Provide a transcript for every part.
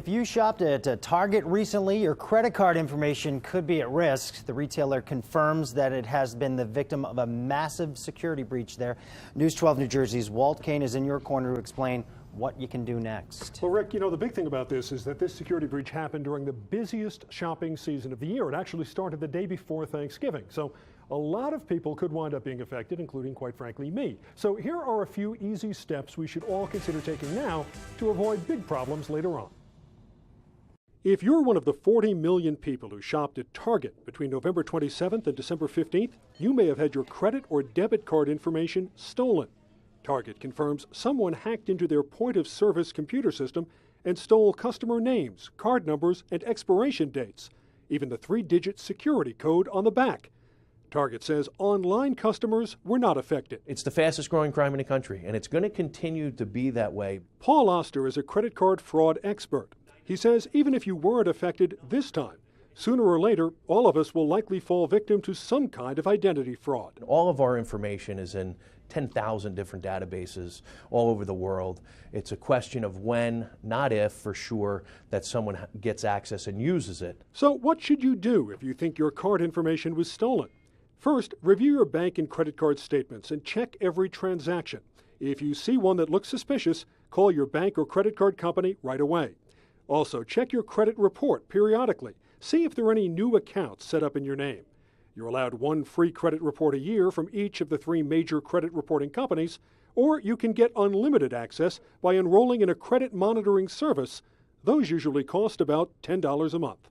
If you shopped at Target recently, your credit card information could be at risk. The retailer confirms that it has been the victim of a massive security breach there. News 12 New Jersey's Walt Kane is in your corner to explain what you can do next. Well, Rick, you know, the big thing about this is that this security breach happened during the busiest shopping season of the year. It actually started the day before Thanksgiving. So a lot of people could wind up being affected, including, quite frankly, me. So here are a few easy steps we should all consider taking now to avoid big problems later on. If you're one of the 40 million people who shopped at Target between November 27th and December 15th, you may have had your credit or debit card information stolen. Target confirms someone hacked into their point-of-service computer system and stole customer names, card numbers, and expiration dates, even the 3-digit security code on the back. Target says online customers were not affected. It's the fastest growing crime in the country, and it's going to continue to be that way. Paul Oster is a credit card fraud expert. He says even if you weren't affected this time, sooner or later, all of us will likely fall victim to some kind of identity fraud. All of our information is in 10,000 different databases all over the world. It's a question of when, not if, for sure, that someone gets access and uses it. So what should you do if you think your card information was stolen? First, review your bank and credit card statements and check every transaction. If you see one that looks suspicious, call your bank or credit card company right away. Also, check your credit report periodically. See if there are any new accounts set up in your name. You're allowed one free credit report a year from each of the 3 major credit reporting companies, or you can get unlimited access by enrolling in a credit monitoring service. Those usually cost about $10 a month.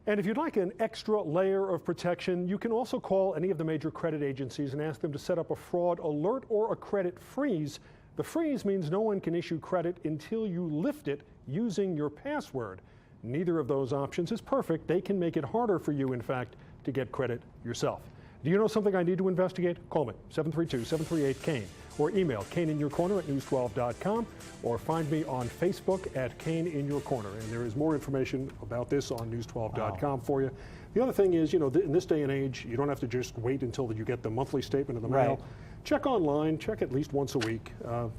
And if you'd like an extra layer of protection, you can also call any of the major credit agencies and ask them to set up a fraud alert or a credit freeze. The freeze means no one can issue credit until you lift it using your password. Neither of those options is perfect. They can make it harder for you, in fact, to get credit yourself. Do you know something I need to investigate? Call me, 732-738-KANE, or email kaneinyourcorner@news12.com, or find me on Facebook at Kane in Your Corner. And there is more information about this on news12.com for you. The other thing is, you know, in this day and age, you don't have to just wait until you get the monthly statement in the mail. Check online, check at least once a week.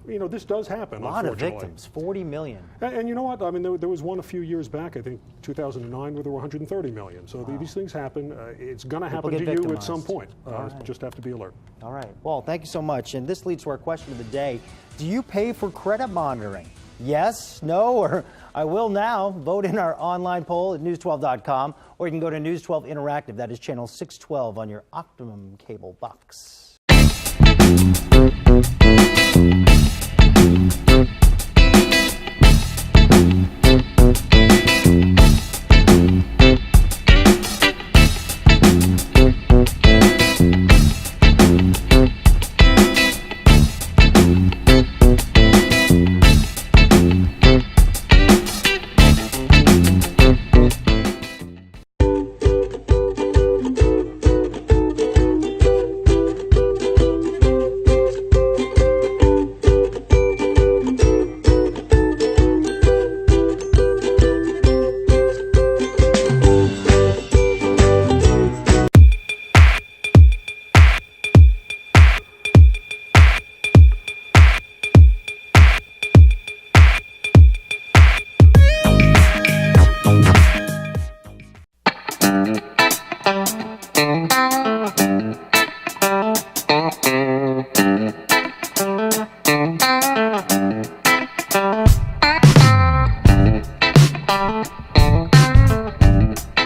You know, this does happen, A lot of victims, 40 million. And you know what? I mean, there was one a few years back, I think 2009, where there were 130 million. So these things happen. It's going to happen to you at some point. Just have to be alert. All right. Well, thank you so much. And this leads to our question of the day. Do you pay for credit monitoring? Yes, no, or I will now. Vote in our online poll at news12.com, or you can go to News 12 Interactive. That is channel 612 on your Optimum cable box.